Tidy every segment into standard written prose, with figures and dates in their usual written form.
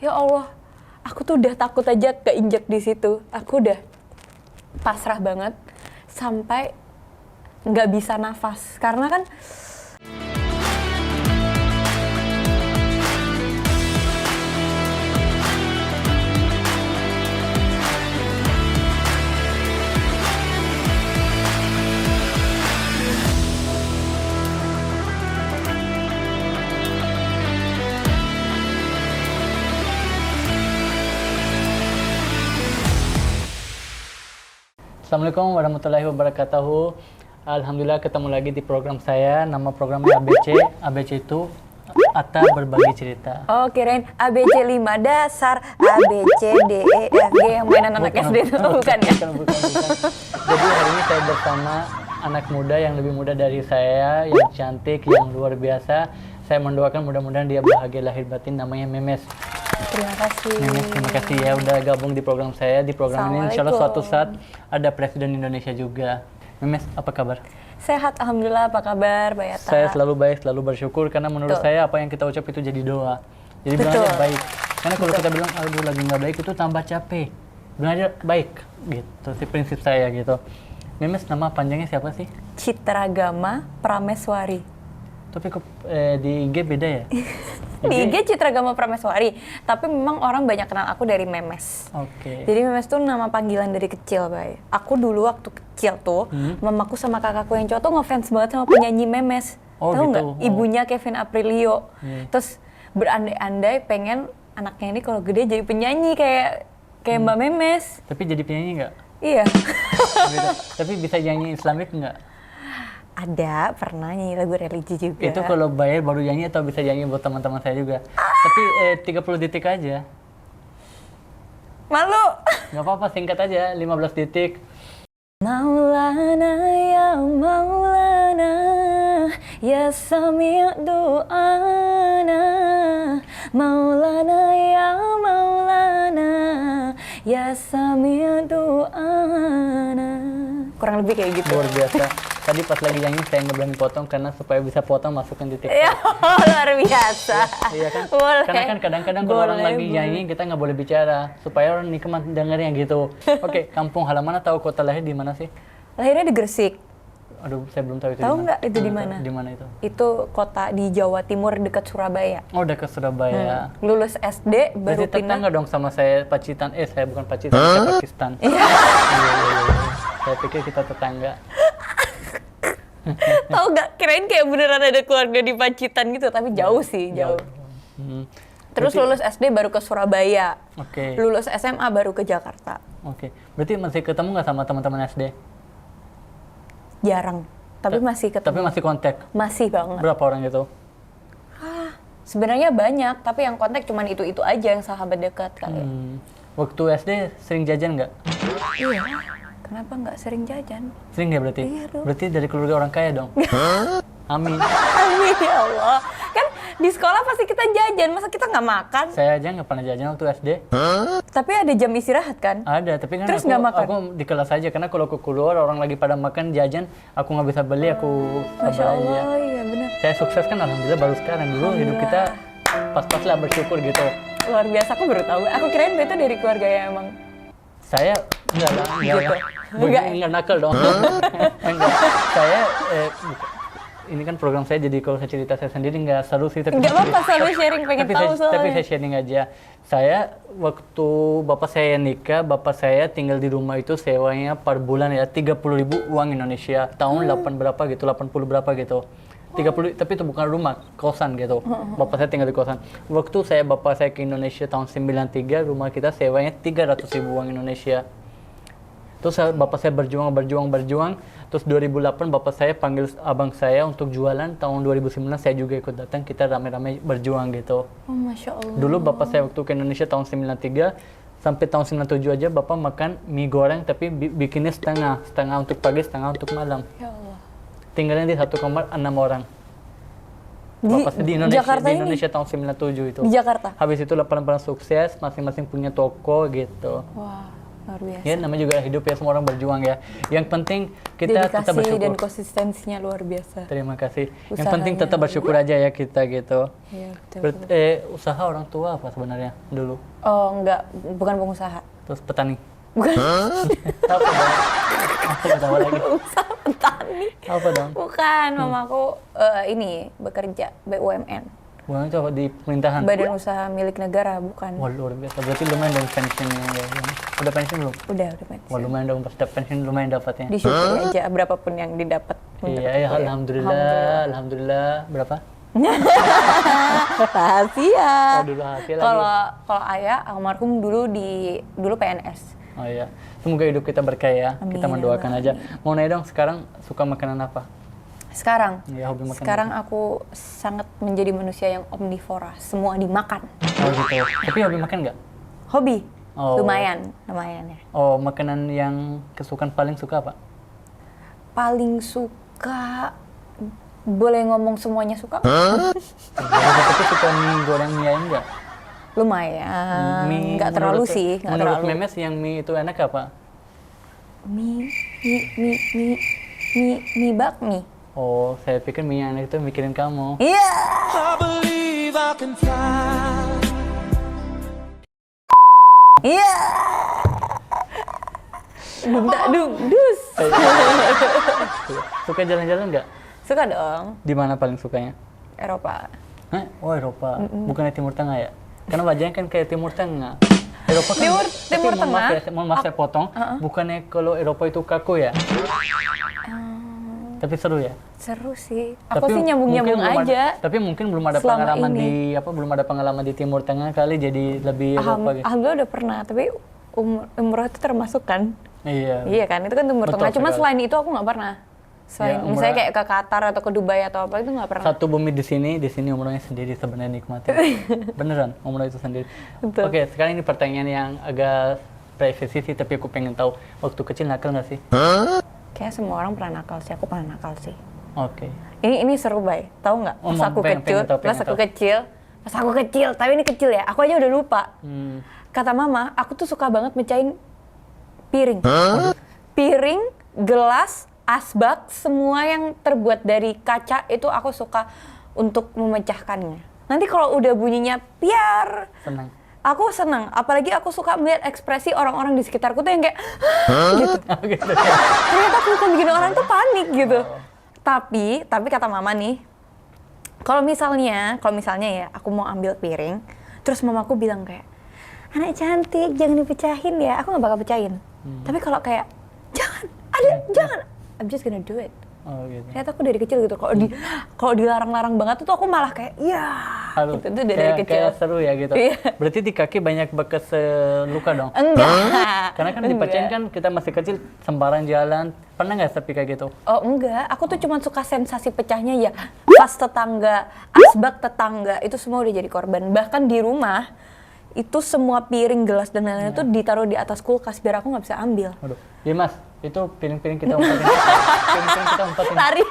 Ya Allah, aku tuh udah takut aja keinjek di situ. Aku udah pasrah banget sampai nggak bisa nafas. Karena kan Assalamualaikum warahmatullahi wabarakatuh. Alhamdulillah ketemu lagi di program saya. Nama programnya ABC. ABC itu Atta Berbagi Cerita. oh kirain ABC 5 dasar A B C D E F G yang mainan anak SD itu bukan ya? Bukan. Jadi hari ini saya bersama anak muda yang lebih muda dari saya, yang cantik, yang luar biasa. Saya mendoakan mudah-mudahan dia bahagia lahir batin, namanya Memes. Terima kasih. Memes, terima kasih ya udah gabung di program saya. Di program ini insya Allah suatu saat ada Presiden Indonesia juga. Memes, apa kabar? Sehat, alhamdulillah. Apa kabar, Bayata? Saya selalu baik, selalu bersyukur karena menurut saya apa yang kita ucap itu jadi doa. Jadi bilang aja baik. Karena kalau kita bilang aduh lagi nggak baik itu tambah capek. Bilang aja baik gitu sih prinsip saya gitu. Memes nama panjangnya siapa sih? Citragama Prameswari. Tapi kok di IG beda ya? Di IG Citragama Prameswari, tapi memang orang banyak kenal aku dari Memes. Oke. Jadi Memes tuh nama panggilan dari kecil, Bay. Aku dulu waktu kecil tuh, mamaku sama kakakku yang cowok tuh ngefans banget sama penyanyi Memes. Oh, Tahu gitu. nggak? Oh. Ibunya Kevin Aprilio. Iya. Terus berandai-andai pengen anaknya ini kalau gede jadi penyanyi kayak Mbak Memes. Tapi jadi penyanyi nggak? Iya. Beda. Tapi bisa nyanyi Islamik nggak? Ada, pernah nyanyi lagu religi juga. Itu kalau bayar baru nyanyi atau bisa nyanyi buat teman-teman saya juga. Tapi 30 detik aja. Malu. Nggak apa-apa, singkat aja, 15 detik. Maulana ya Maulana ya sami' du'ana Maulana ya Maulana ya sami' du'ana. Kurang lebih kayak gitu. Luar biasa. Tadi pas lagi nyanyi saya nggak berani potong karena supaya bisa potong masukin di TikTok. Ya, luar biasa. Iya kan? Boleh. Karena kan kadang-kadang kalau orang lagi Boleh. nyanyi kita nggak boleh bicara supaya orang nikmat dengarnya gitu. Oke, kampung halaman atau kota lahir di mana sih? Lahirnya di Gresik. Aduh, saya belum tahu itu. Tahu di mana. nggak itu di mana? Di mana itu? Itu kota di Jawa Timur dekat Surabaya. Oh, udah ke Surabaya. Lulus SD baru Berarti pindah. tetangga dong sama saya Pacitan. Saya bukan Pacitan, saya Pakistan. Iya. Saya pikir kita tetangga. Tahu nggak? Kirain kayak beneran ada keluarga di Pacitan gitu, tapi jauh sih, jauh. Hmm. Terus lulus SD baru ke Surabaya. Oke. Lulus SMA baru ke Jakarta. Oke. Berarti masih ketemu nggak sama teman-teman SD? Jarang, tapi masih ketemu. Tapi masih kontak. Masih banget. Berapa orang gitu? Sebenarnya banyak, tapi yang kontak cuman itu-itu aja yang sahabat dekat kali. Waktu SD sering jajan nggak? Iya. Kenapa nggak sering jajan? Sering ya berarti? Iya dong. Berarti dari keluarga orang kaya dong? Amin. Amin ya Allah. Kan di sekolah pasti kita jajan, masa kita nggak makan? Saya aja nggak pernah jajan waktu SD. Tapi ada jam istirahat kan? Ada, tapi kan Terus nggak makan? aku di kelas aja. Karena kalau aku keluar orang lagi pada makan jajan, aku nggak bisa beli, aku Masya sabar aja. Allah, iya benar. Saya sukses kan alhamdulillah baru sekarang. Dulu hidup kita pas-pas lah bersyukur gitu. Luar biasa, aku baru tahu. Aku kirain Beto dari keluarga yang emang Saya enggak lah, Gitu. enggak nakal dong. Enggak. Saya ini kan program saya jadi kalau saya cerita saya sendiri enggak seru sih tapi nggak apa-apa, selalu sharing, pengen tahu soalnya. tapi saya sharing aja. Saya waktu bapak saya nikah, bapak saya tinggal di rumah itu sewanya per bulan ya 30.000 uang Indonesia. Tahun 8 berapa gitu, 80 berapa gitu. 30, tapi itu bukan rumah, kosan gitu. Bapak saya tinggal di kosan. Waktu bapak saya ke Indonesia tahun 93, rumah kita sewanya 300.000 uang Indonesia. Terus bapak saya berjuang. Terus 2008 bapak saya panggil abang saya untuk jualan. Tahun 2009 saya juga ikut datang, kita rame-rame berjuang gitu. Oh, Masya Allah. Dulu bapak saya waktu ke Indonesia tahun 93, sampai tahun 97 aja bapak makan mie goreng tapi bikinnya setengah untuk pagi, setengah untuk malam. Ya Allah. Tinggalnya di satu kamar 6 orang. Di Bapak saya di Indonesia, Jakarta di ini? Indonesia tahun 97 itu. Di Jakarta? Habis itu 8 sukses, masing-masing punya toko gitu. Wah, luar biasa. Ya namanya juga hidup ya, semua orang berjuang ya. Yang penting kita tetap Dedikasi bersyukur. dan konsistensinya luar biasa. Terima kasih. Yang Usahanya. penting tetap bersyukur aja ya kita gitu. Iya, betul. Usaha orang tua apa sebenarnya dulu? Oh, enggak, bukan pengusaha. Terus petani. Bukan Apa dong? Aku nggak tahu lagi. pengusaha petani. Apa dong? Bukan, mamaku ini bekerja BUMN. Bukan itu apa di pemerintahan? Badan Usaha Milik Negara, bukan. Wah luar biasa. Berarti lumayan dong pensiunnya ya. Udah pensiun belum? Udah Wah pensiun. lumayan dong, pas dapat pensiun lumayan dapatnya. Disyukuri aja berapapun yang didapat. Iya, ya, alhamdulillah. Berapa? Rahasia. Oh, dulu hasil lagi. Kalau ayah almarhum dulu PNS. Oh iya. Semoga hidup kita berkah ya. Amin, Kita mendoakan amin. aja. Mau nanya dong, sekarang suka makanan apa? Sekarang, Ya, hobi makan. sekarang aku sangat menjadi manusia yang omnivora, semua dimakan. Oh gitu. Tapi hobi makan nggak? Hobi, Oh. lumayan ya. Oh, makanan yang kesukaan paling suka apa? Paling suka, boleh ngomong semuanya suka? Tapi suka mie goreng mie ayam nggak? Lumayan, nggak terlalu menurut- sih, nggak Menurut terlalu. Memes yang mie itu enak apa? Mie bakmi. Oh, saya pikir mie yang enak itu mikirin kamu. Iya. Iya. Dus. Suka jalan-jalan nggak? Suka dong, Di mana paling sukanya? Eropa. Hah? Oh, Eropa. Bukannya Timur Tengah ya? Karena wajahnya kan kayak Timur Tengah. Eropa kan, Timur mohon maaf Tengah? ya, mohon maaf saya potong. Bukannya kalau Eropa itu kaku ya? Tapi seru ya? Seru sih. Aku Tapi sih nyambung-nyambung mungkin belum aja. tapi mungkin belum ada selama pengalaman ini. belum ada pengalaman di Timur Tengah kali jadi lebih Eropa gitu. Alhamdulillah udah pernah, tapi umroh itu termasuk kan? Iya. Iya kan, itu kan Timur Betul Tengah. Cuma sekali. selain itu aku nggak pernah. Selain Ya, umrah- misalnya kayak ke Qatar atau ke Dubai atau apa itu nggak pernah. Satu bumi di sini umrohnya sendiri sebenarnya nikmatin. Beneran, umroh itu sendiri. Betul. Oke, sekarang ini pertanyaan yang agak privasi sih, tapi aku pengen tahu waktu kecil nakal nggak sih? Kayak semua orang pernah nakal sih, aku pernah nakal sih. Oke. Ini seru bay, tahu nggak? Oh, Pas aku pengen kecil, tahu, pengen tahu. pas aku kecil, tapi ini kecil ya, aku aja udah lupa. Hmm. Kata mama, aku tuh suka banget mecahin piring. Piring, gelas, asbak, semua yang terbuat dari kaca itu aku suka untuk memecahkannya. Nanti kalau udah bunyinya piar, Senang. aku senang. Apalagi aku suka melihat ekspresi orang-orang di sekitarku tuh yang kayak gitu. Gitu. Ternyata aku bukan bikin orang tuh panik gitu. Tapi kata mama nih, kalau misalnya ya aku mau ambil piring, terus mamaku bilang kayak, anak cantik jangan dipecahin ya, aku nggak bakal pecahin. Tapi kalau kayak jangan, I'm just gonna do it. Oh gitu. Ternyata aku dari kecil gitu. Kalau dilarang-larang banget tuh aku malah kayak, ya. Aduh, Itu dari kecil. kayak seru ya gitu. Iya. Berarti di kaki banyak bekas luka dong? Enggak. Karena kan dipecahin kan kita masih kecil sembarang jalan. Pernah nggak tapi kayak gitu? Oh enggak, aku tuh cuma suka sensasi pecahnya ya. Pas tetangga, asbak tetangga, itu semua udah jadi korban. Bahkan di rumah, itu semua piring, gelas, dan lain-lain itu ditaruh di atas kulkas biar aku nggak bisa ambil. Waduh. Dimas, itu piring-piring kita umpatin. Piring-piring kita umpatin. Lari.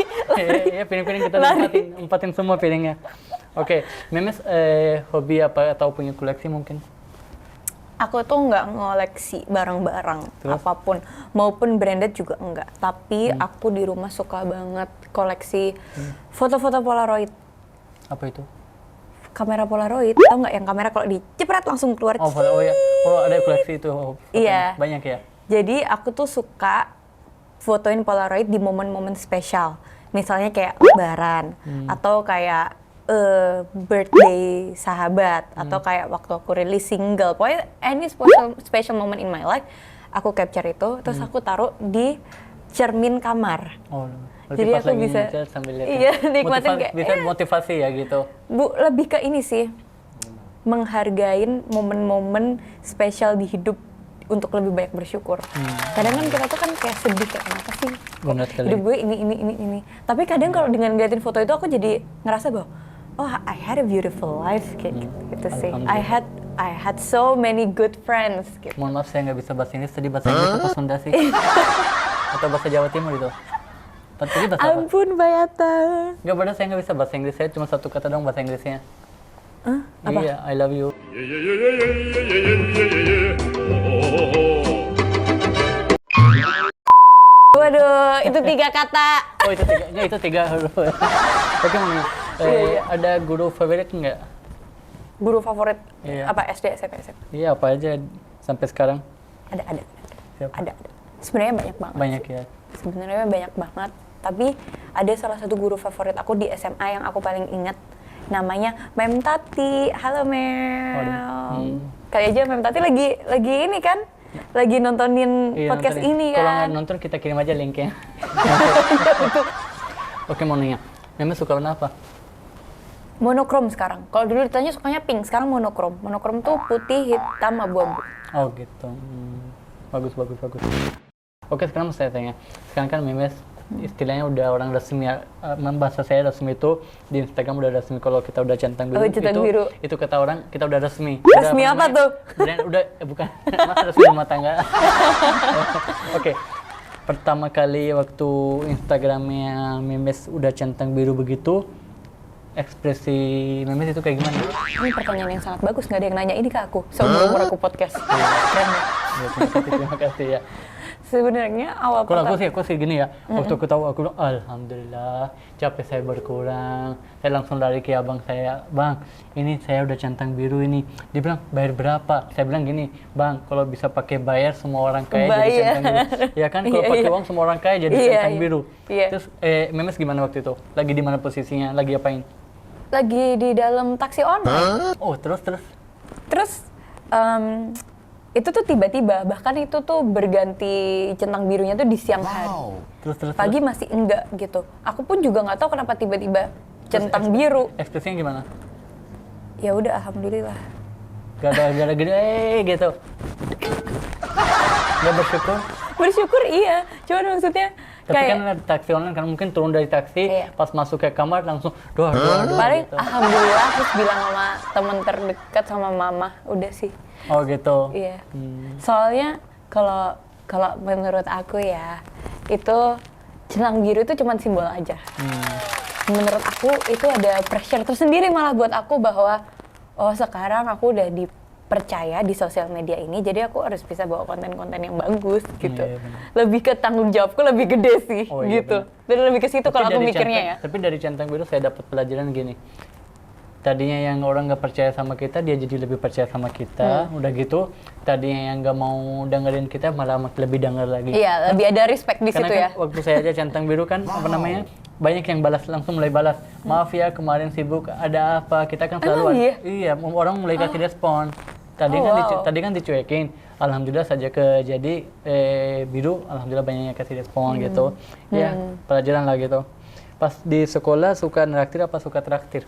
Iya, piring-piring kita umpatin semua piringnya. Oke, Memes hobi apa atau punya koleksi mungkin? Aku tuh nggak ngoleksi barang-barang Terus? apapun, maupun branded juga enggak. Tapi aku di rumah suka banget koleksi foto-foto Polaroid. Apa itu? Kamera Polaroid, tau nggak yang kamera kalau dicepret langsung keluar. Oh ya. Oh, ada koleksi itu. Fotonya. Iya. Banyak ya? Jadi aku tuh suka fotoin Polaroid di momen-momen spesial. Misalnya kayak lebaran, atau kayak birthday sahabat, atau kayak waktu aku rilis single. Pokoknya any special moment in my life, aku capture itu, terus aku taruh di cermin kamar. Oh, Jadi pas aku lagi bisa, ngecat sambil lihat. iya, nikmatin kayak, bisa motivasi ya gitu. Bu, lebih ke ini sih, menghargain momen-momen spesial di hidup untuk lebih banyak bersyukur. Kadang kan kita tuh kan kayak sedih, kayak kenapa sih Benar sekali. hidup gue ini. Tapi kadang kalau dengan ngeliatin foto itu aku jadi ngerasa bahwa, oh I had a beautiful life kayak gitu sih. I had so many good friends gitu. Mohon maaf saya nggak bisa bahasa Inggris, tadi bahasa Inggris apa Sunda sih? Atau bahasa Jawa Timur itu? Tadi bahasa apa? Ampun Bayata. Nggak benar, saya nggak bisa bahasa Inggris, saya cuma satu kata dong bahasa Inggrisnya. Apa? Iya, I love you. Itu 3 kata. Oh itu tiga huruf. Oke Mami, ada guru favorit nggak? Guru favorit Iya. apa SD, SMP, SMA? Iya apa aja sampai sekarang? Ada. Siapa? Ada. Sebenarnya banyak banget. Banyak ya. Sebenarnya banyak banget. Tapi ada salah satu guru favorit aku di SMA yang aku paling ingat. Namanya Mem Tati. Halo Mel. Kali aja Mem Tati lagi ini kan? Lagi nontonin Iya, podcast nontonin. ini Kalau kan? nggak nonton kita kirim aja linknya. Oke mau nanya, Memes suka warna apa? Monokrom sekarang. Kalau dulu ditanya sukanya pink, sekarang monokrom. Monokrom tuh putih, hitam, abu-abu. Oh gitu. Bagus. Oke sekarang saya tanya. Sekarang kan Memes istilahnya udah orang resmi ya. Bahasa saya resmi itu di Instagram udah resmi. Kalau kita udah centang biru, itu kata orang kita udah resmi. Resmi Udah, apa tuh? Udah bukan. Mas resmi rumah tangga. Oke. Pertama kali waktu Instagramnya Memes udah centang biru begitu, ekspresi Memes itu kayak gimana? Ini pertanyaan yang sangat bagus, nggak ada yang nanya ini ke aku seumur aku podcast. Keren ya? Ya, terima kasih ya. Sebenarnya awal Kalau aku sih gini ya, waktu aku tahu aku bilang, alhamdulillah capek saya berkurang. Saya langsung lari ke abang saya, bang ini saya udah centang biru ini. Dia bilang bayar berapa? Saya bilang gini, bang kalau bisa pakai bayar semua orang kaya jadi centang biru. Ya kan kalau pakai uang semua orang kaya jadi centang biru. Terus Memes gimana waktu itu? Lagi di mana posisinya? Lagi apain? Lagi di dalam taksi online. Oh terus? Terus itu tuh tiba-tiba, bahkan itu tuh berganti centang birunya tuh di siang hari. Terus? Pagi masih enggak gitu. Aku pun juga nggak tahu kenapa tiba-tiba centang biru. Ekspresinya gimana? Ya udah, alhamdulillah. Gara-gara gini, gitu. Gak bersyukur? Bersyukur iya, cuman maksudnya Tapi kayak kan ada taksi online kan mungkin turun dari taksi, pas masuk ke kamar langsung doa paling gitu. alhamdulillah terus bilang sama temen terdekat sama mama, udah sih. Oh gitu. Iya. Soalnya kalau menurut aku ya, itu centang biru itu cuma simbol aja. Menurut aku itu ada pressure tersendiri malah buat aku bahwa oh sekarang aku udah dipercaya di sosial media ini, jadi aku harus bisa bawa konten-konten yang bagus gitu. Iya, lebih ke tanggung jawabku lebih gede sih gitu. Dan lebih ke situ kalau aku mikirnya ya. Tapi dari centang biru saya dapat pelajaran gini. Tadinya yang orang nggak percaya sama kita, dia jadi lebih percaya sama kita. Udah gitu, tadinya yang nggak mau dengerin kita malah lebih denger lagi. Iya, lebih ada respect di situ Karena ya. kan waktu saya aja centang biru kan, apa namanya, banyak yang balas, langsung mulai balas. Maaf ya kemarin sibuk, ada apa? Kita kan selalu iya, orang mulai kasih respon. Tadi kan dicuekin. Alhamdulillah saja jadi biru, alhamdulillah banyak yang kasih respon gitu. Ya, pelajaran lah gitu. Pas di sekolah suka neraktir apa suka traktir?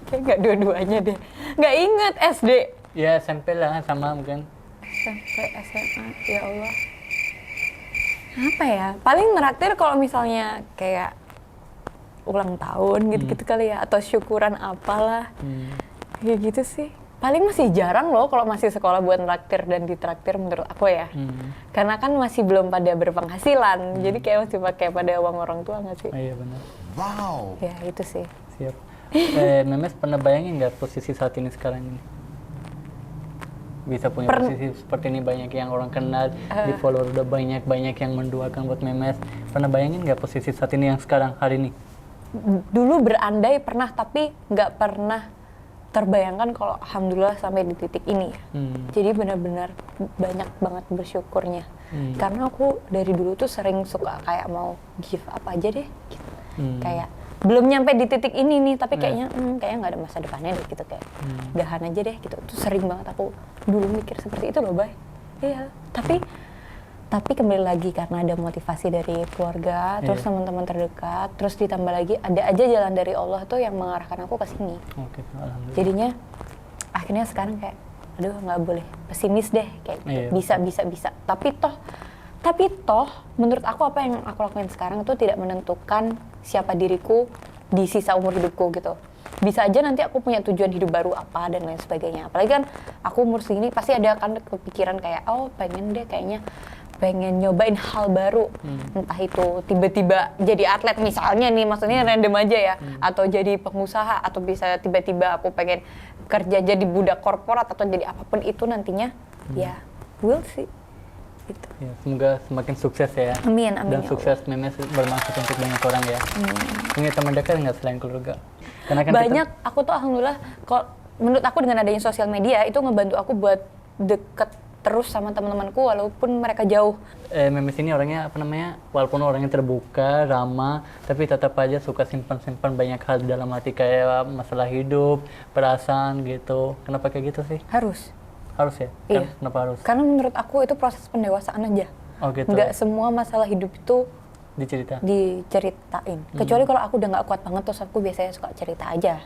Kayak nggak dua-duanya deh. Nggak inget SD. Ya SMP lah sama mungkin. SMP, SMA, ya Allah. Apa ya? Paling neraktir kalau misalnya kayak ulang tahun gitu-gitu kali ya. Atau syukuran apalah. Kayak gitu sih. Paling masih jarang loh kalau masih sekolah buat neraktir dan ditraktir menurut aku ya. Karena kan masih belum pada berpenghasilan. Jadi kayak masih pakai pada uang orang tua nggak sih? Iya benar. Wow. Ya itu sih. Siap. Memes pernah bayangin nggak posisi saat ini sekarang ini? Bisa punya posisi seperti ini, banyak yang orang kenal, di follower udah banyak yang mendoakan buat Memes. Pernah bayangin nggak posisi saat ini yang sekarang hari ini? Dulu berandai pernah, tapi nggak pernah terbayangkan kalau alhamdulillah sampai di titik ini ya. Jadi benar-benar banyak banget bersyukurnya. Karena aku dari dulu tuh sering suka kayak mau give up aja deh gitu. Kayak belum nyampe di titik ini nih, tapi kayaknya nggak ada masa depannya deh gitu, kayak udahan aja deh gitu. Itu sering banget aku dulu mikir seperti itu loh, Bay. Iya, tapi kembali lagi karena ada motivasi dari keluarga, terus teman-teman terdekat, terus ditambah lagi ada aja jalan dari Allah tuh yang mengarahkan aku ke sini. Oke, alhamdulillah. Jadinya akhirnya sekarang kayak aduh nggak boleh pesimis deh kayak gitu. Bisa. Tapi toh menurut aku apa yang aku lakuin sekarang itu tidak menentukan siapa diriku di sisa umur hidupku gitu. Bisa aja nanti aku punya tujuan hidup baru apa dan lain sebagainya. Apalagi kan aku umur segini pasti ada kan kepikiran kayak pengen nyobain hal baru. Entah itu tiba-tiba jadi atlet misalnya nih, maksudnya random aja ya. Atau jadi pengusaha, atau bisa tiba-tiba aku pengen kerja jadi budak korporat, atau jadi apapun itu nantinya. Ya, we'll see. gitu. Ya, semoga semakin sukses ya. Amin, amin. Dan ya sukses Memes bermanfaat untuk banyak orang ya. Punya teman dekat nggak selain keluarga? Karena kan banyak, aku tuh alhamdulillah, kalau menurut aku dengan adanya sosial media itu ngebantu aku buat deket terus sama teman-temanku walaupun mereka jauh. Memes ini orangnya apa namanya, walaupun orangnya terbuka, ramah, tapi tetap aja suka simpan-simpan banyak hal di dalam hati kayak masalah hidup, perasaan gitu. Kenapa kayak gitu sih? Harus. Harus ya? Iya. Kenapa harus? Karena menurut aku itu proses pendewasaan aja. Oh gitu. Nggak semua masalah hidup itu Dicerita. diceritain. Kecuali kalau aku udah nggak kuat banget terus aku biasanya suka cerita aja.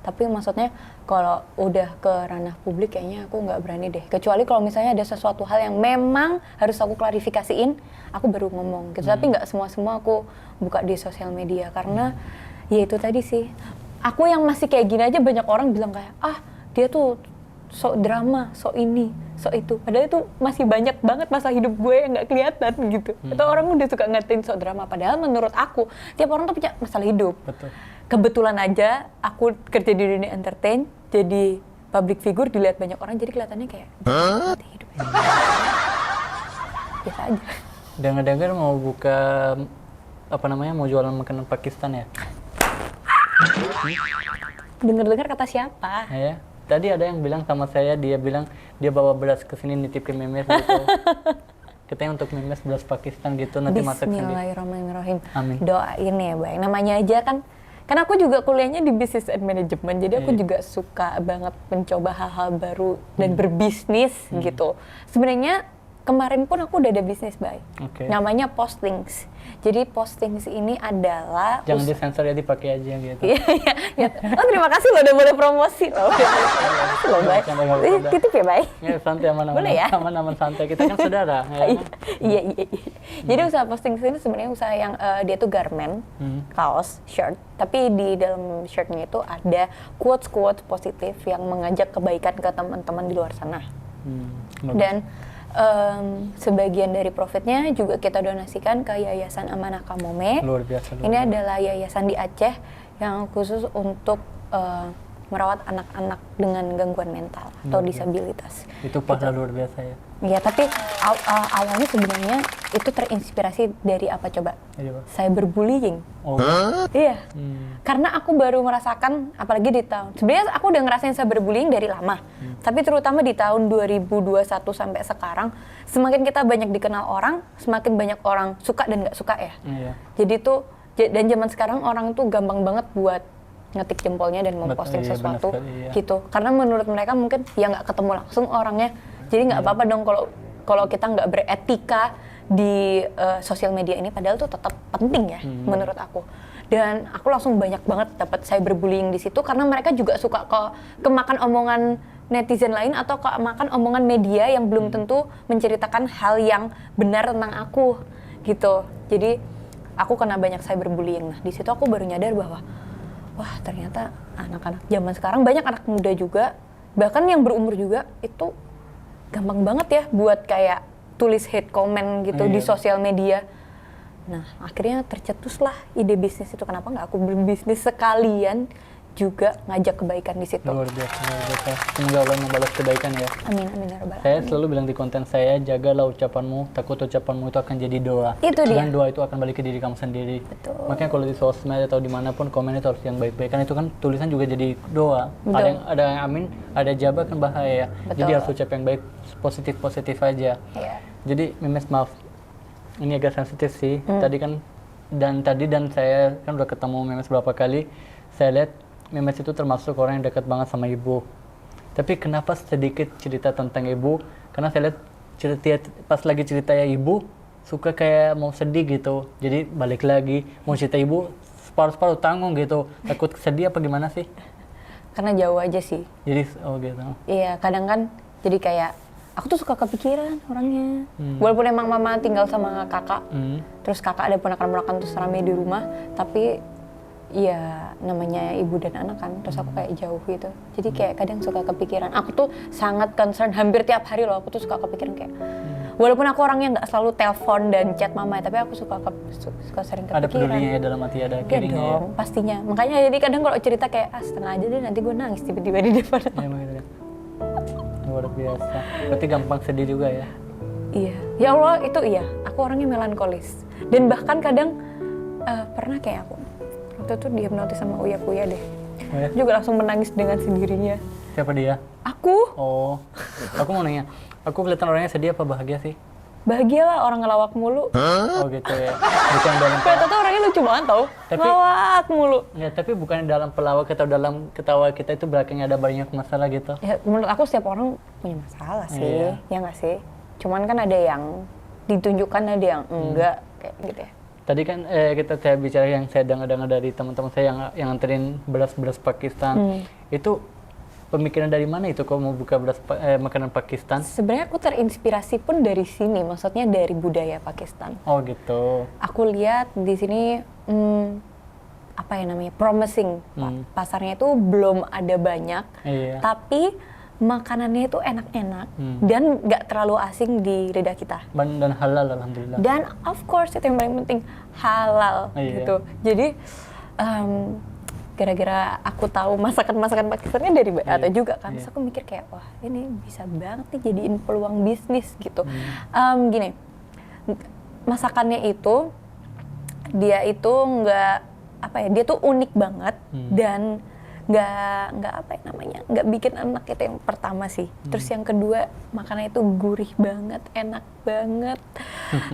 Tapi maksudnya kalau udah ke ranah publik kayaknya aku nggak berani deh. Kecuali kalau misalnya ada sesuatu hal yang memang harus aku klarifikasiin, aku baru ngomong gitu. Tapi nggak semua aku buka di sosial media karena ya itu tadi sih. Aku yang masih kayak gini aja banyak orang bilang kayak, ah dia tuh sok drama, sok ini, sok itu. Padahal itu masih banyak banget masa hidup gue yang nggak kelihatan gitu. Atau orang udah suka ngatain sok drama. Padahal menurut aku, tiap orang tuh punya masalah hidup. Betul. Kebetulan aja aku kerja di dunia entertain, jadi public figure dilihat banyak orang, jadi kelihatannya kayak mati hidupnya. Biasa aja. Dengar-dengar mau buka apa namanya, mau jualan makanan Pakistan ya? Dengar-dengar kata siapa? Ya. Tadi ada yang bilang sama saya, dia bilang dia bawa beras ke sini nitip ke Memes gitu. Katanya untuk Memes beras Pakistan gitu, nanti masak sendiri. Bismillahirrahmanirrahim. Amin. Doain ya, Bang. Namanya aja kan aku juga kuliahnya di business and management, jadi aku juga suka banget mencoba hal-hal baru dan berbisnis gitu. Sebenarnya kemarin pun aku udah ada bisnis, Bay. Oke. Namanya Postings. Jadi Postings ini adalah Jangan disensor ya, dipakai aja gitu. Iya, iya, iya. Oh, terima kasih loh udah boleh promosi loh. Terima kasih loh, Bay. Titip ya, Bay. Ya, santai aman-aman. Boleh ya? Aman-aman santai. Kita kan saudara. Ya, kan? Iya. Jadi usaha Postings ini sebenarnya usaha yang dia tuh garment, kaos, shirt. Tapi di dalam shirtnya itu ada quotes-quotes positif yang mengajak kebaikan ke teman-teman di luar sana. Dan sebagian dari profitnya juga kita donasikan ke Yayasan Amanah Kamome. Luar biasa. Ini adalah yayasan di Aceh yang khusus untuk merawat anak-anak dengan gangguan mental atau disabilitas. Itu pahala luar biasa ya. Ya, tapi awalnya sebenarnya itu terinspirasi dari apa coba? Iya, Pak. Cyberbullying. Oh. Iya. Karena aku baru merasakan, apalagi di tahun, sebenarnya aku udah ngerasain cyberbullying dari lama. Tapi terutama di tahun 2021 sampai sekarang, semakin kita banyak dikenal orang, semakin banyak orang suka dan nggak suka ya. Iya. Jadi tuh, dan zaman sekarang orang tuh gampang banget buat ngetik jempolnya dan memposting Iya, sesuatu benar sekali, iya. gitu. Karena menurut mereka mungkin ya nggak ketemu langsung orangnya, jadi nggak apa-apa dong kalau kita nggak beretika di sosial media ini, padahal tuh tetap penting ya menurut aku. Dan aku langsung banyak banget dapat cyberbullying di situ karena mereka juga suka kemakan omongan netizen lain atau kemakan omongan media yang belum tentu menceritakan hal yang benar tentang aku gitu. Jadi aku kena banyak cyberbullying. Nah, di situ aku baru nyadar bahwa wah, ternyata anak-anak zaman sekarang, banyak anak muda juga, bahkan yang berumur juga, itu gampang banget ya buat kayak tulis hate comment gitu di sosial media. Nah, akhirnya tercetuslah ide bisnis itu. Kenapa nggak aku berbisnis sekalian juga ngajak kebaikan di situ. Luar biasa, luar biasa. Semoga Allah membalas kebaikan ya. Amin, amin ya rabbal alamin. Saya selalu bilang di konten saya, jagalah ucapanmu, takut ucapanmu itu akan jadi doa. Itu dia. Dan doa itu akan balik ke diri kamu sendiri. Betul. Makanya kalau di sosmed atau dimanapun komen itu harus yang baik-baik. Kan itu kan tulisan juga jadi doa. Betul. Ada yang amin, ada jabah kan bahaya. Betul. Jadi harus ucap yang baik, positif aja. Iya. Jadi Memes, maaf, ini agak sensitif sih. Tadi dan saya kan udah ketemu Memes beberapa kali. Saya lihat Memes itu termasuk orang yang dekat banget sama ibu. Tapi kenapa sedikit cerita tentang ibu? Karena saya lihat pas lagi cerita ya ibu, suka kayak mau sedih gitu. Jadi balik lagi, mau cerita ibu, separuh-separuh tanggung gitu. Takut sedih apa gimana sih? Karena jauh aja sih. Jadi, oh gitu. Iya, kadang kan jadi kayak aku tuh suka kepikiran orangnya. Walaupun emang mama tinggal sama kakak, terus kakak ada ponakan-ponakan terus rame di rumah, tapi ya namanya ibu dan anak kan, terus aku kayak jauh gitu. Jadi kayak kadang suka kepikiran. Aku tuh sangat concern, hampir tiap hari loh aku tuh suka kepikiran kayak, walaupun aku orangnya nggak selalu telepon dan chat mama, tapi aku suka sering kepikiran. Ada pedulinya ya dalam hati, ada Iya kirinya ya. dong, pastinya. Makanya jadi kadang kalau cerita kayak setengah aja deh, nanti gue nangis tiba-tiba di depan. Ya, begitu ya. Luar biasa. Berarti gampang sedih juga ya? Iya, ya Allah itu iya. Aku orangnya melankolis. Dan bahkan kadang pernah kayak aku waktu itu dihipnotis sama Uya deh. Oh ya? Juga langsung menangis dengan sendirinya. Siapa dia? Aku Oh, aku mau nanya. Aku kelihatan orangnya sedih apa bahagia sih? bahagia lah, orang ngelawak mulu. Oh gitu ya. Bukan dalam Ternyata tuh orangnya lucu banget tau. Tapi- Ngelawak mulu. ya, tapi bukan dalam pelawak atau dalam ketawa kita itu belakangnya ada banyak masalah gitu. Ya menurut aku setiap orang punya masalah sih, Iya. ya nggak sih? Cuman kan ada yang ditunjukkan, ada yang enggak kayak gitu ya. Tadi kan saya bicara yang saya dengar dari teman-teman saya yang nganterin beras Pakistan. Itu pemikiran dari mana itu kalau mau buka makanan Pakistan? Sebenarnya aku terinspirasi pun dari sini, maksudnya dari budaya Pakistan. Oh gitu. Aku lihat di sini apa ya namanya, promising. Pasarnya itu belum ada banyak, Iya. tapi makanannya itu enak-enak dan nggak terlalu asing di lidah kita. Dan halal alhamdulillah. Dan of course itu yang paling penting, halal Iya. gitu. Jadi gara-gara aku tahu masakan Pakistannya dari atau juga kan, terus aku mikir kayak wah ini bisa banget nih jadiin peluang bisnis gitu. Gini, masakannya itu dia itu nggak apa ya, dia tuh unik banget dan nggak apa ya namanya, nggak bikin enak, itu yang pertama sih. Terus yang kedua, makanannya itu gurih banget, enak banget.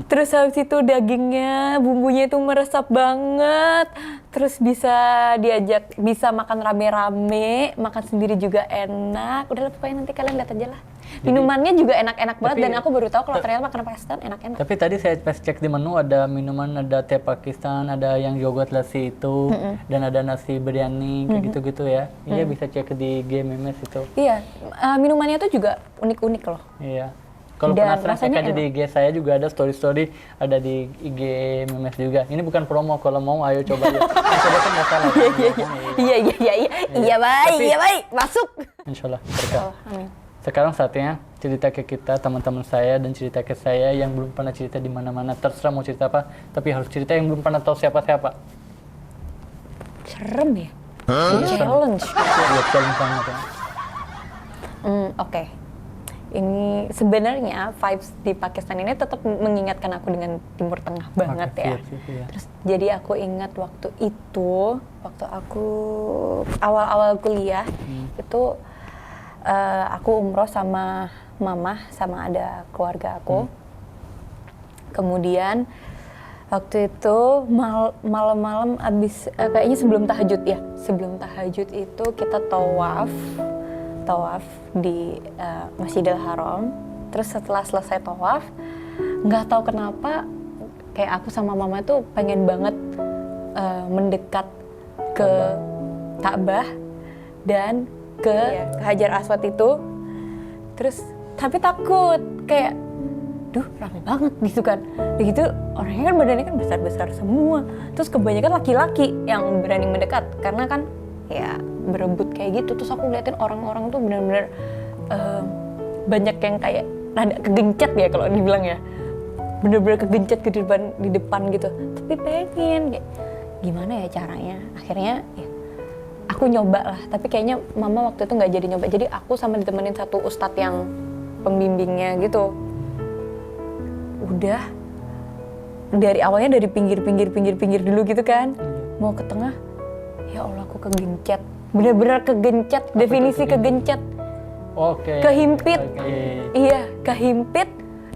Terus habis itu dagingnya, bumbunya itu meresap banget. Terus bisa makan rame-rame, makan sendiri juga enak. Udahlah pokoknya nanti kalian lihat aja lah. Minumannya juga enak-enak banget, dan aku baru tahu kalau ternyata makanan Pakistan enak-enak. Tapi tadi saya pas cek di menu ada minuman, ada teh Pakistan, ada yang yogurt lassi itu, dan ada nasi biryani kayak gitu-gitu ya. Iya bisa cek di GMMS itu. Iya, minumannya tuh juga unik-unik loh. Iya. Kalau Dan penasaran cek rasanya aja di IG saya juga ada story-story, ada di IG MMS juga. Ini bukan promo, kalau mau ayo coba ya. Coba kan nggak salah. Iya baik, masuk. Insyaallah berkah. Amin. Sekarang saatnya cerita ke kita, teman-teman saya, dan cerita ke saya yang belum pernah cerita di mana-mana. Terserah mau cerita apa, tapi harus cerita yang belum pernah tahu siapa-siapa. Serem ya? Challenge. Iya, challenge banget ya. Oke. Ini sebenarnya vibes di Pakistan ini tetap mengingatkan aku dengan Timur Tengah banget Oke, ya. siap, ya. Terus jadi aku ingat waktu itu, waktu aku awal-awal kuliah, itu aku umroh sama mama, sama ada keluarga aku. Kemudian waktu itu malam-malam abis, kayaknya sebelum tahajud ya. Sebelum tahajud itu kita tawaf di Masjidil Haram. Terus setelah selesai tawaf, nggak tahu kenapa kayak aku sama mama tuh pengen banget mendekat ke Ka'bah dan ke Hajar Aswad itu. Terus tapi takut, kayak duh rame banget gitu kan. Begitu orangnya kan badannya kan besar-besar semua. Terus kebanyakan laki-laki yang berani mendekat karena kan ya berebut kayak gitu. Terus aku ngeliatin orang-orang tuh benar-benar banyak yang kayak rada kegencet ya kalau dibilang ya. Bener-bener kegencet di depan gitu. Tapi pengen kayak gimana ya caranya. Akhirnya ya aku nyoba lah. Tapi kayaknya mama waktu itu nggak jadi nyoba. Jadi aku sama ditemenin satu ustadz yang pembimbingnya gitu. Udah dari awalnya dari pinggir dulu gitu kan. Mau ke tengah, ya Allah aku kegencet. Bener-bener kegencet, definisi kegencet. Oke. Kehimpit. Oke. Iya, kehimpit.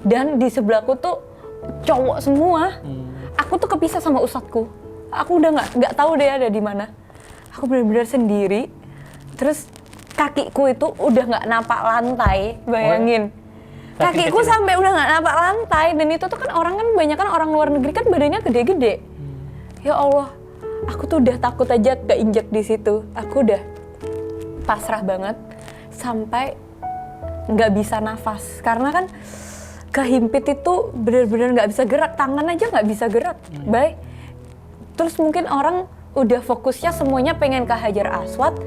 Dan di sebelahku tuh cowok semua. Aku tuh kepisah sama ustadku. Aku udah nggak tahu deh ada di mana. Aku bener-bener sendiri. Terus kakiku itu udah nggak napak lantai, bayangin. Kakiku sampai udah nggak napak lantai. Dan itu tuh kan banyak kan orang luar negeri kan badannya gede-gede. Ya Allah, aku tuh udah takut aja keinjak di situ. Aku udah pasrah banget sampai nggak bisa nafas karena kan kehimpit itu benar-benar nggak bisa gerak, tangan aja nggak bisa gerak. Baik. Terus mungkin orang udah fokusnya semuanya pengen ke Hajar Aswad,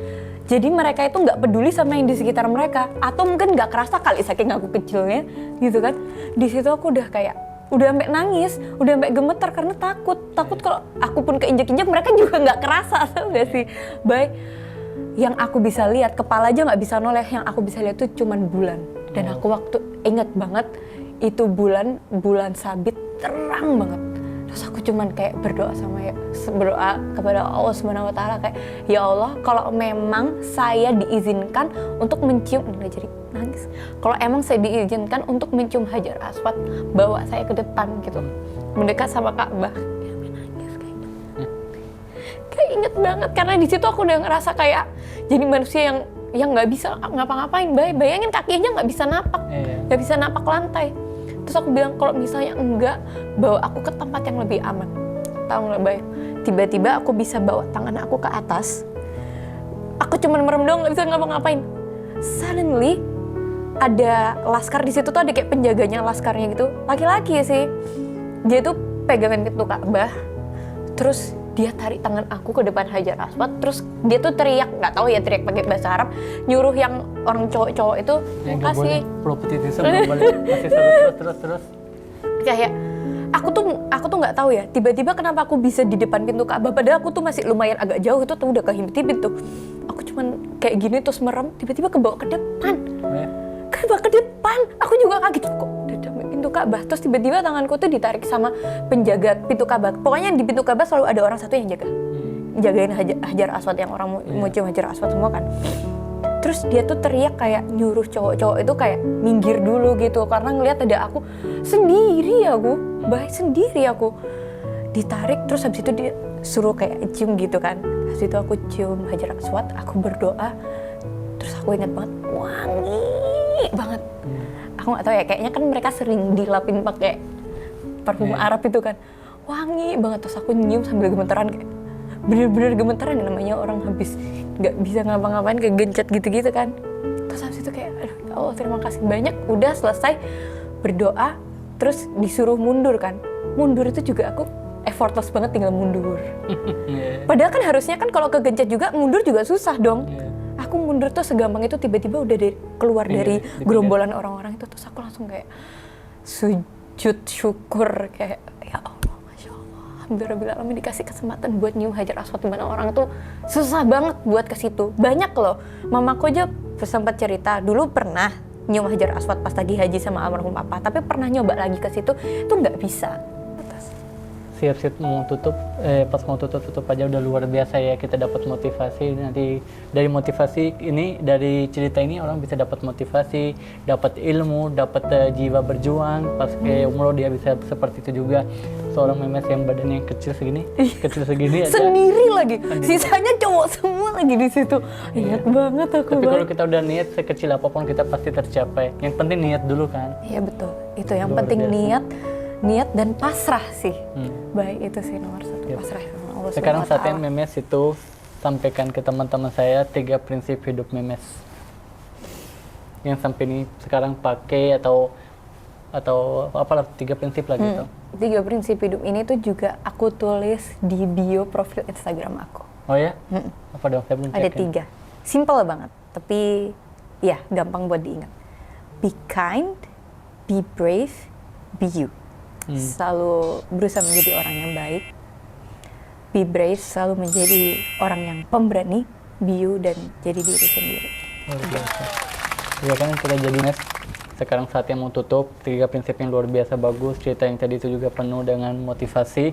jadi mereka itu nggak peduli sama yang di sekitar mereka, atau mungkin nggak kerasa kali saking aku kecilnya, gitu kan. Di situ aku udah kayak udah sampai nangis, udah sampai gemeter karena takut kalau aku pun keinjek-injek mereka juga nggak kerasa, tau gak sih? Baik. Yang aku bisa lihat, kepala aja nggak bisa noleh, yang aku bisa lihat tuh cuman bulan. Dan aku waktu inget banget itu bulan sabit terang banget. Terus aku cuman kayak berdoa kepada Allah Subhanahu wa taala kayak, ya Allah, kalau memang saya diizinkan untuk mencium, nggak jadi nangis. Kalau emang saya diizinkan untuk mencium Hajar Aswad, bawa saya ke depan gitu. Mendekat sama Ka'bah. Kayak inget banget karena di situ aku udah ngerasa kayak jadi manusia yang nggak bisa ngapa-ngapain. Bayangin kaki aja nggak bisa napak, nggak bisa napak lantai. Terus aku bilang kalau misalnya enggak, bawa aku ke tempat yang lebih aman. Tahu nggak, Bay? Tiba-tiba aku bisa bawa tangan aku ke atas. Aku cuman merem doang, nggak bisa ngapa-ngapain. Suddenly ada laskar di situ tuh, ada kayak penjaganya laskarnya gitu. Laki-laki sih. Dia tuh pegangan pintu Ka'bah. Terus dia tarik tangan aku ke depan Hajar Aswad, terus dia tuh teriak, nggak tahu ya teriak pakai bahasa Arab, nyuruh yang orang cowok-cowok itu kasih propetitisan masih terus kayak aku tuh nggak tahu ya, tiba-tiba kenapa aku bisa di depan pintu Ka'bah padahal aku tuh masih lumayan agak jauh, itu tuh udah kehimpit tuh. Aku cuman kayak gini terus merem, tiba-tiba kebawa ke depan. Kebawa ke depan, aku juga kaget kok udah sampai pintu Ka'bah. Terus tiba-tiba tanganku tuh ditarik sama penjaga pintu Ka'bah. Pokoknya di pintu Ka'bah selalu ada orang satu yang jaga. Jagain Hajar Aswad, yang orang mau cium Hajar Aswad semua kan. Terus dia tuh teriak kayak nyuruh cowok-cowok itu kayak minggir dulu gitu karena ngelihat ada aku sendiri, aku ditarik. Terus habis itu dia suruh kayak cium gitu kan. Habis itu aku cium Hajar Aswad, aku berdoa. Terus aku ingat banget, wangi banget. Aku nggak tahu ya, kayaknya kan mereka sering dilapin pakai parfum Arab itu kan, wangi banget. Terus aku nyium sambil gemeteran, kayak bener-bener gemeteran, namanya orang habis nggak bisa ngapa-ngapain kayak gencet gitu-gitu kan. Terus habis itu kayak, aduh ya Allah terima kasih banyak. Udah selesai berdoa, terus disuruh mundur kan. Mundur itu juga aku effortless banget, tinggal mundur. Padahal kan harusnya kan kalau kegencet juga mundur juga susah dong. Aku mundur tuh segampang itu, tiba-tiba udah keluar dari gerombolan orang-orang itu. Terus aku langsung kayak sujud syukur kayak, ya Allah, Masya Allah, alhamdulillah dikasih kesempatan buat nyium Hajar Aswad, di mana orang tuh susah banget buat ke situ. Banyak loh, mamaku aja sempat cerita dulu pernah nyium Hajar Aswad pas lagi haji sama almarhum papa, tapi pernah nyoba lagi ke situ itu nggak bisa. Siap-siap mau tutup, pas mau tutup aja udah luar biasa ya, kita dapat motivasi. Nanti dari motivasi ini, dari cerita ini orang bisa dapat motivasi, dapat ilmu, dapat jiwa berjuang. Pas kayak umroh dia bisa seperti itu juga. Seorang memes yang badannya kecil segini aja. Sendiri lagi, sisanya cowok semua lagi di situ. Ingat banget aku. Tapi kalau kita udah niat sekecil apapun kita pasti tercapai. Yang penting niat dulu kan. Iya betul, itu yang luar penting biasa. Niat dan pasrah sih. Baik, itu sih nomor satu, pasrah sama Allah. Sekarang saatnya Memes itu sampaikan ke teman-teman saya 3 prinsip hidup Memes yang sampai ini sekarang pakai atau apalah 3 prinsip lah gitu. 3 prinsip hidup ini tuh juga aku tulis di bio profil Instagram aku. Oh ya? Apa dong? Saya belum ada 3, simple banget, tapi ya gampang buat diingat. Be kind, be brave, be you. Selalu berusaha menjadi orang yang baik. Be brave, selalu menjadi orang yang pemberani. Be you, dan jadi diri sendiri. Luar biasa. Ya kan kita jadi Mes. Sekarang saatnya mau tutup. 3 prinsip yang luar biasa bagus. Cerita yang tadi itu juga penuh dengan motivasi.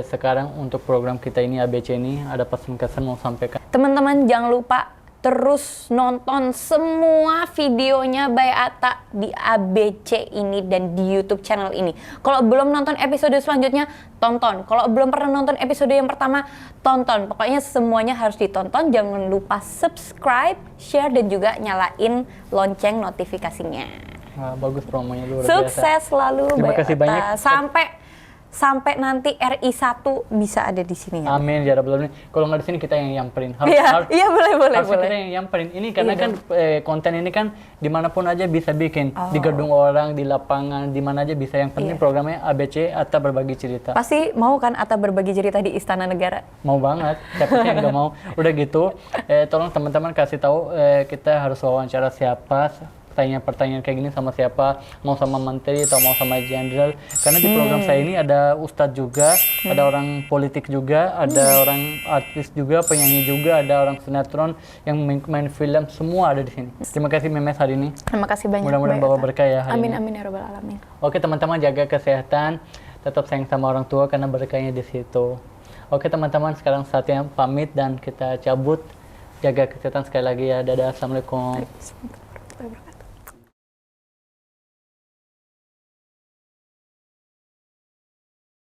Sekarang untuk program kita ini ABC ini ada pesan-kesan mau sampaikan. Teman-teman jangan lupa terus nonton semua videonya Bay Atta di ABC ini dan di YouTube channel ini. Kalau belum nonton episode selanjutnya, tonton. Kalau belum pernah nonton episode yang pertama, tonton. Pokoknya semuanya harus ditonton. Jangan lupa subscribe, share, dan juga nyalain lonceng notifikasinya. Wah, bagus promonya, luar biasa. Sukses selalu Terima Bay kasih Atta. banyak. Sampai nanti RI 1 bisa ada di sini ya. Amin ya rabbal alamin. Kalau nggak di sini kita yang nyamperin. Iya boleh. Kita yang nyamperin. Ini karena kan konten ini kan dimanapun aja bisa bikin. Di gedung orang, di lapangan, di mana aja bisa. Yang penting programnya ABC, Atta Berbagi Cerita. Pasti mau kan Atta berbagi cerita di Istana Negara? Mau banget. Siapa sih yang nggak mau? Udah gitu, tolong teman-teman kasih tahu kita harus wawancara siapa. pertanyaan-pertanyaan kayak gini sama siapa, mau sama menteri atau mau sama jenderal. Karena di program saya ini ada ustadz juga, ada orang politik juga, ada orang artis juga, penyanyi juga, ada orang sinetron yang main film, semua ada di sini. Terima kasih Memes hari ini. Terima kasih banyak. Mudah-mudahan Mbak bawa Yota. berkah ya hari Amin ini. amin ya robbal alamin. Oke teman-teman, jaga kesehatan, tetap sayang sama orang tua karena berkahnya di situ. Oke teman-teman, sekarang saatnya pamit dan kita cabut. Jaga kesehatan sekali lagi ya. Dadah, assalamualaikum. Bismillahirrahmanirrahim.